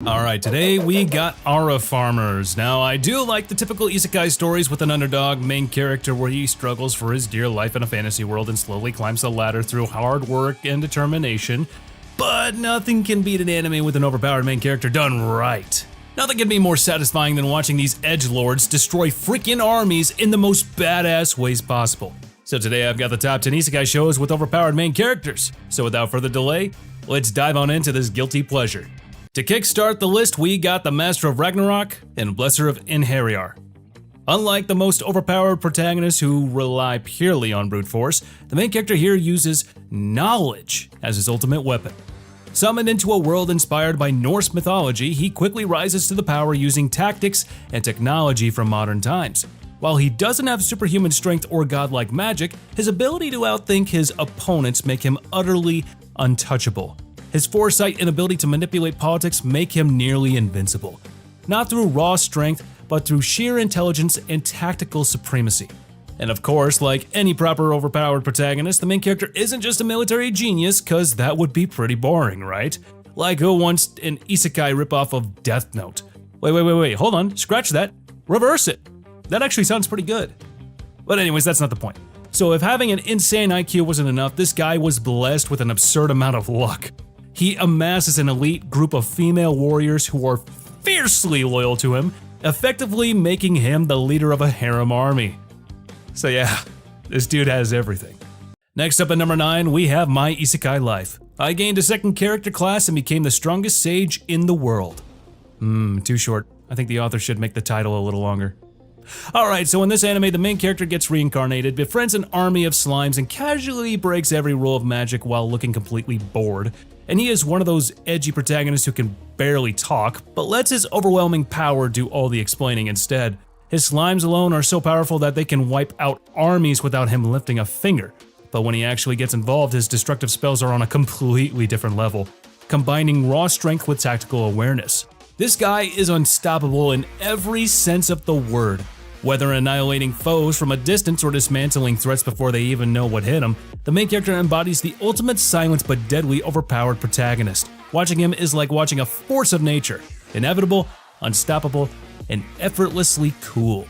Alright, today we got Ara Farmers. Now, I do like the typical Isekai stories with an underdog main character where he struggles for his dear life in a fantasy world and slowly climbs the ladder through hard work and determination, but nothing can beat an anime with an overpowered main character done right. Nothing can be more satisfying than watching these edgelords destroy freaking armies in the most badass ways possible. So today I've got the top 10 Isekai shows with overpowered main characters. So without further delay, let's dive on into this guilty pleasure. To kickstart the list, we got the Master of Ragnarok and Blesser of Inheriar. Unlike the most overpowered protagonists who rely purely on brute force, the main character here uses knowledge as his ultimate weapon. Summoned into a world inspired by Norse mythology, he quickly rises to the power using tactics and technology from modern times. While he doesn't have superhuman strength or godlike magic, his ability to outthink his opponents make him utterly untouchable. His foresight and ability to manipulate politics make him nearly invincible. Not through raw strength, but through sheer intelligence and tactical supremacy. And of course, like any proper overpowered protagonist, the main character isn't just a military genius, cause that would be pretty boring, right? Like who wants an Isekai ripoff of Death Note? Wait, hold on, scratch that, reverse it. That actually sounds pretty good. But anyways, that's not the point. So if having an insane IQ wasn't enough, this guy was blessed with an absurd amount of luck. He amasses an elite group of female warriors who are fiercely loyal to him, effectively making him the leader of a harem army. So yeah, this dude has everything. Next up at number 9, we have My Isekai Life. I gained a second character class and became the strongest sage in the world. Too short. I think the author should make the title a little longer. Alright, so in this anime, the main character gets reincarnated, befriends an army of slimes, and casually breaks every rule of magic while looking completely bored. And he is one of those edgy protagonists who can barely talk, but lets his overwhelming power do all the explaining instead. His slimes alone are so powerful that they can wipe out armies without him lifting a finger. But when he actually gets involved, his destructive spells are on a completely different level, combining raw strength with tactical awareness. This guy is unstoppable in every sense of the word. Whether annihilating foes from a distance or dismantling threats before they even know what hit them, the main character embodies the ultimate silent but deadly overpowered protagonist. Watching him is like watching a force of nature, inevitable, unstoppable, and effortlessly cool.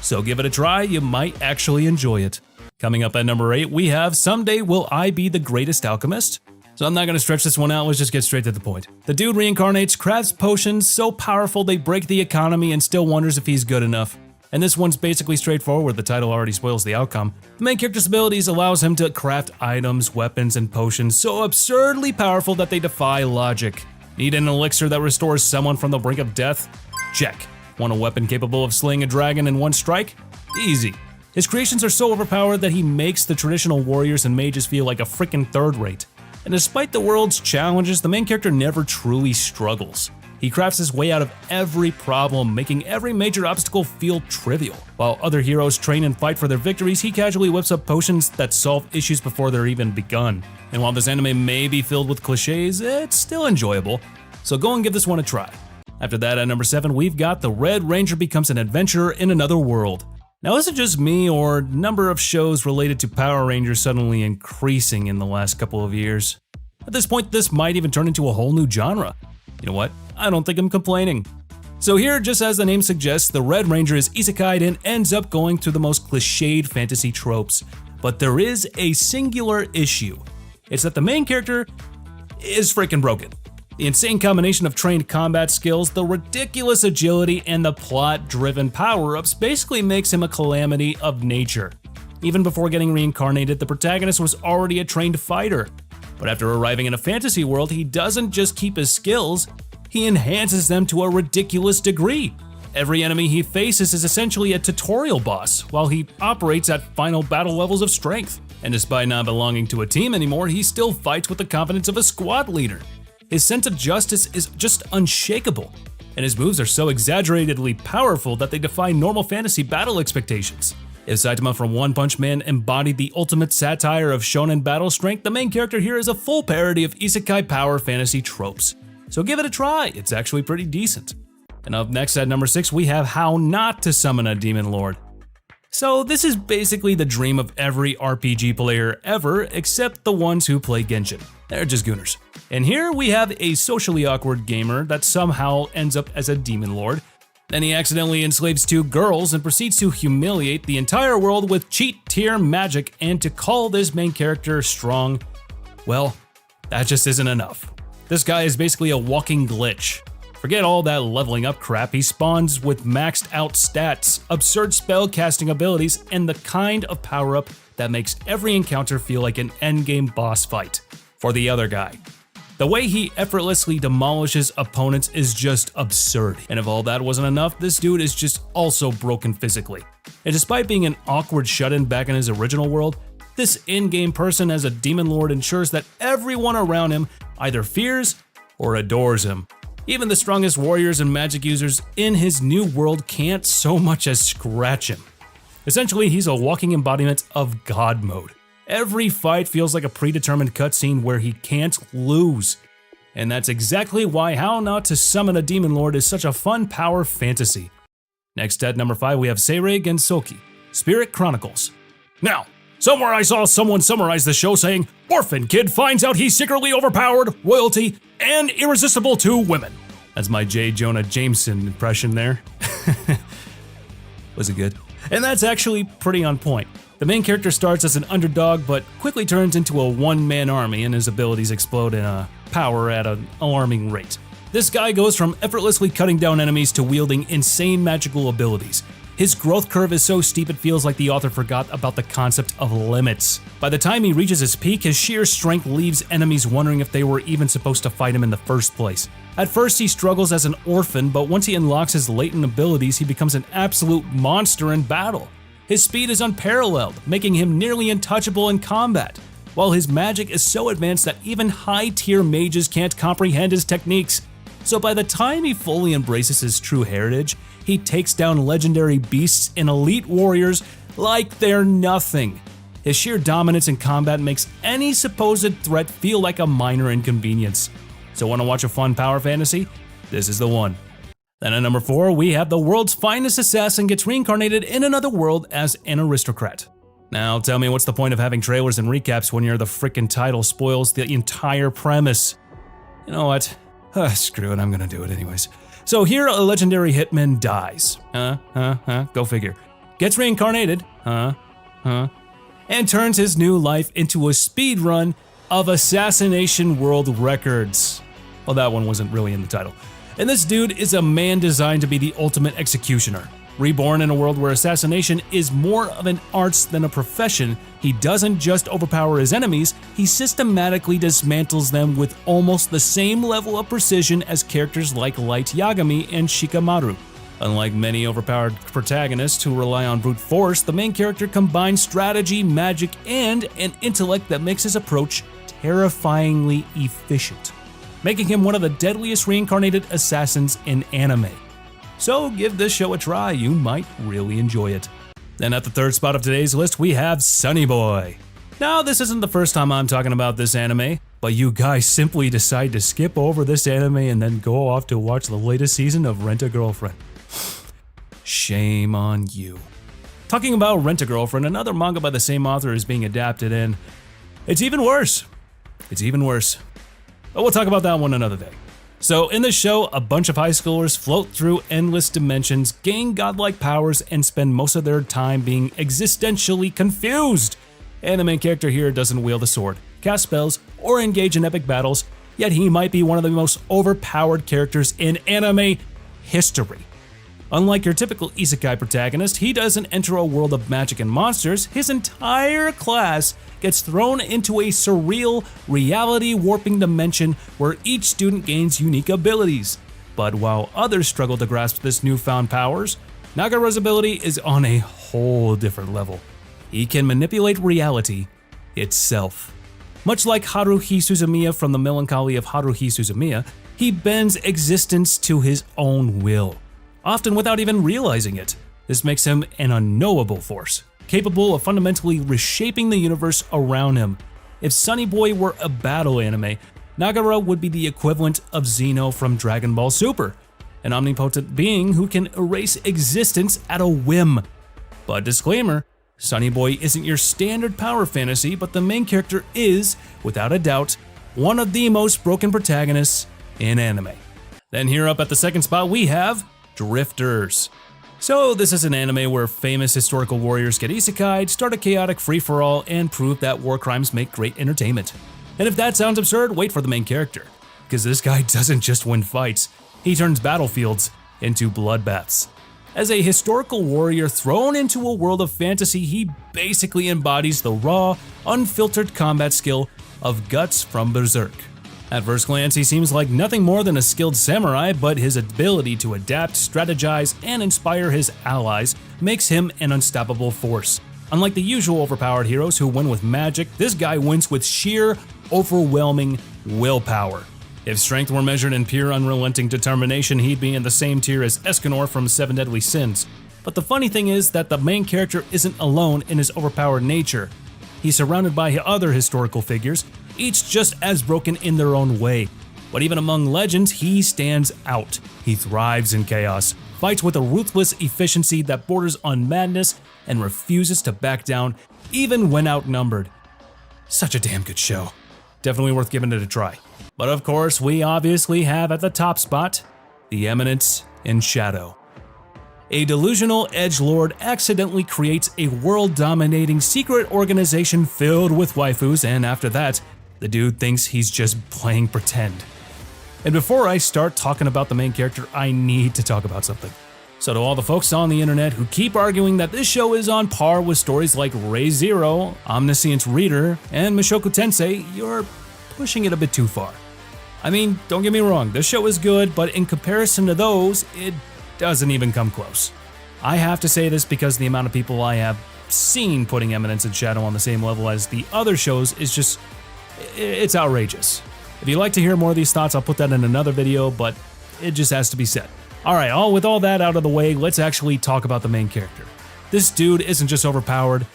So give it a try, you might actually enjoy it. Coming up at number 8, we have Someday Will I Be the Greatest Alchemist? So I'm not gonna stretch this one out, let's just get straight to the point. The dude reincarnates, crafts potions so powerful they break the economy and still wonders if he's good enough. And this one's basically straightforward, the title already spoils the outcome. The main character's abilities allows him to craft items, weapons, and potions so absurdly powerful that they defy logic. Need an elixir that restores someone from the brink of death? Check. Want a weapon capable of slaying a dragon in one strike? Easy. His creations are so overpowered that he makes the traditional warriors and mages feel like a freaking third rate. And despite the world's challenges, the main character never truly struggles. He crafts his way out of every problem, making every major obstacle feel trivial. While other heroes train and fight for their victories, he casually whips up potions that solve issues before they're even begun. And while this anime may be filled with cliches, it's still enjoyable. So go and give this one a try. After that, at number 7, we've got The Red Ranger Becomes an Adventurer in Another World. Now, is it just me, or number of shows related to Power Rangers suddenly increasing in the last couple of years? At this point, this might even turn into a whole new genre. You know what? I don't think I'm complaining. So here, just as the name suggests, the Red Ranger is isekai'd and ends up going through the most cliched fantasy tropes. But there is a singular issue. It's that the main character is freaking broken. The insane combination of trained combat skills, the ridiculous agility, and the plot-driven power-ups basically makes him a calamity of nature. Even before getting reincarnated, the protagonist was already a trained fighter. But after arriving in a fantasy world, he doesn't just keep his skills, he enhances them to a ridiculous degree. Every enemy he faces is essentially a tutorial boss, while he operates at final battle levels of strength. And despite not belonging to a team anymore, he still fights with the confidence of a squad leader. His sense of justice is just unshakable, and his moves are so exaggeratedly powerful that they defy normal fantasy battle expectations. If Saitama from One Punch Man embodied the ultimate satire of shonen battle strength, the main character here is a full parody of isekai power fantasy tropes. So give it a try, it's actually pretty decent. And up next at number 6, we have How Not to Summon a Demon Lord. So this is basically the dream of every RPG player ever, except the ones who play Genshin. They're just gooners. And here we have a socially awkward gamer that somehow ends up as a demon lord. Then he accidentally enslaves 2 girls and proceeds to humiliate the entire world with cheat tier magic, and to call this main character strong, well, that just isn't enough. This guy is basically a walking glitch. Forget all that leveling up crap, he spawns with maxed out stats, absurd spell casting abilities, and the kind of power up that makes every encounter feel like an endgame boss fight for the other guy. The way he effortlessly demolishes opponents is just absurd. And if all that wasn't enough, this dude is just also broken physically. And despite being an awkward shut-in back in his original world, this in-game person as a demon lord ensures that everyone around him either fears or adores him. Even the strongest warriors and magic users in his new world can't so much as scratch him. Essentially, he's a walking embodiment of God mode. Every fight feels like a predetermined cutscene where he can't lose. And that's exactly why How Not to Summon a Demon Lord is such a fun power fantasy. Next at number 5 we have Seirei Gensoki, Spirit Chronicles. Now, somewhere I saw someone summarize the show saying, "Orphan kid finds out he's secretly overpowered, royalty, and irresistible to women." That's my J. Jonah Jameson impression there. Was it good? And that's actually pretty on point. The main character starts as an underdog, but quickly turns into a one-man army, and his abilities explode in power at an alarming rate. This guy goes from effortlessly cutting down enemies to wielding insane magical abilities. His growth curve is so steep it feels like the author forgot about the concept of limits. By the time he reaches his peak, his sheer strength leaves enemies wondering if they were even supposed to fight him in the first place. At first he struggles as an orphan, but once he unlocks his latent abilities, he becomes an absolute monster in battle. His speed is unparalleled, making him nearly untouchable in combat, while his magic is so advanced that even high-tier mages can't comprehend his techniques. So by the time he fully embraces his true heritage, he takes down legendary beasts and elite warriors like they're nothing. His sheer dominance in combat makes any supposed threat feel like a minor inconvenience. So want to watch a fun power fantasy? This is the one. Then at number 4, we have the world's finest assassin gets reincarnated in another world as an aristocrat. Now tell me, what's the point of having trailers and recaps when the frickin' title spoils the entire premise? You know what? Screw it, I'm gonna do it anyways. So here a legendary hitman dies. Go figure. Gets reincarnated. And turns his new life into a speedrun of assassination world records. Well, that one wasn't really in the title. And this dude is a man designed to be the ultimate executioner. Reborn in a world where assassination is more of an art than a profession, he doesn't just overpower his enemies, he systematically dismantles them with almost the same level of precision as characters like Light Yagami and Shikamaru. Unlike many overpowered protagonists who rely on brute force, the main character combines strategy, magic, and an intellect that makes his approach terrifyingly efficient, making him one of the deadliest reincarnated assassins in anime. So give this show a try, you might really enjoy it. Then at the 3rd spot of today's list we have Sunny Boy. Now this isn't the first time I'm talking about this anime, but you guys simply decide to skip over this anime and then go off to watch the latest season of Rent-a-Girlfriend. Shame on you. Talking about Rent-a-Girlfriend, another manga by the same author is being adapted, and it's even worse. It's even worse. But we'll talk about that one another day. So in this show, a bunch of high schoolers float through endless dimensions, gain godlike powers, and spend most of their time being existentially confused. And the main character here doesn't wield a sword, cast spells, or engage in epic battles, yet he might be one of the most overpowered characters in anime history. Unlike your typical isekai protagonist, he doesn't enter a world of magic and monsters. His entire class gets thrown into a surreal, reality-warping dimension where each student gains unique abilities. But while others struggle to grasp this newfound powers, Nagara's ability is on a whole different level. He can manipulate reality itself. Much like Haruhi Suzumiya from The Melancholy of Haruhi Suzumiya, he bends existence to his own will, often without even realizing it. This makes him an unknowable force, capable of fundamentally reshaping the universe around him. If Sunny Boy were a battle anime, Nagara would be the equivalent of Xeno from Dragon Ball Super, an omnipotent being who can erase existence at a whim. But disclaimer, Sunny Boy isn't your standard power fantasy, but the main character is, without a doubt, one of the most broken protagonists in anime. Then here up at the second spot we have Drifters. So this is an anime where famous historical warriors get isekai'd, start a chaotic free-for-all, and prove that war crimes make great entertainment. And if that sounds absurd, wait for the main character, because this guy doesn't just win fights, he turns battlefields into bloodbaths. As a historical warrior thrown into a world of fantasy, he basically embodies the raw, unfiltered combat skill of Guts from Berserk. At first glance, he seems like nothing more than a skilled samurai, but his ability to adapt, strategize, and inspire his allies makes him an unstoppable force. Unlike the usual overpowered heroes who win with magic, this guy wins with sheer, overwhelming willpower. If strength were measured in pure unrelenting determination, he'd be in the same tier as Escanor from Seven Deadly Sins. But the funny thing is that the main character isn't alone in his overpowered nature. He's surrounded by other historical figures, each just as broken in their own way. But even among legends, he stands out. He thrives in chaos, fights with a ruthless efficiency that borders on madness, and refuses to back down even when outnumbered. Such a damn good show. Definitely worth giving it a try. But of course, we obviously have at the top spot, the Eminence in Shadow. A delusional edgelord accidentally creates a world-dominating secret organization filled with waifus, and after that, the dude thinks he's just playing pretend. And before I start talking about the main character, I need to talk about something. So to all the folks on the internet who keep arguing that this show is on par with stories like Re:Zero, Omniscience Reader, and Mushoku Tensei, you're pushing it a bit too far. I mean, don't get me wrong, this show is good, but in comparison to those, it doesn't even come close. I have to say this because the amount of people I have seen putting Eminence in Shadow on the same level as the other shows is just, it's outrageous. If you'd like to hear more of these thoughts, I'll put that in another video, but it just has to be said. Alright, with all that out of the way, let's actually talk about the main character. This dude isn't just overpowered,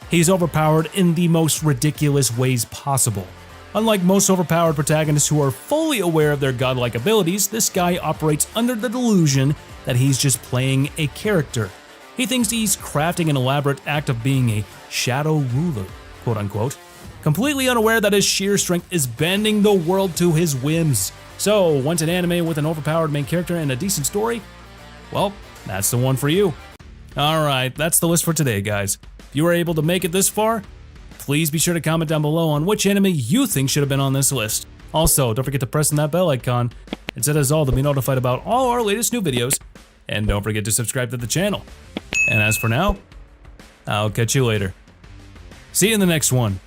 he's overpowered in the most ridiculous ways possible. Unlike most overpowered protagonists who are fully aware of their godlike abilities, this guy operates under the delusion that he's just playing a character. He thinks he's crafting an elaborate act of being a shadow ruler, quote unquote, completely unaware that his sheer strength is bending the world to his whims. So, want an anime with an overpowered main character and a decent story? Well, that's the one for you. Alright, that's the list for today, guys. If you were able to make it this far, please be sure to comment down below on which anime you think should have been on this list. Also, don't forget to press on that bell icon and set us all to be notified about all our latest new videos, and don't forget to subscribe to the channel. And as for now, I'll catch you later. See you in the next one.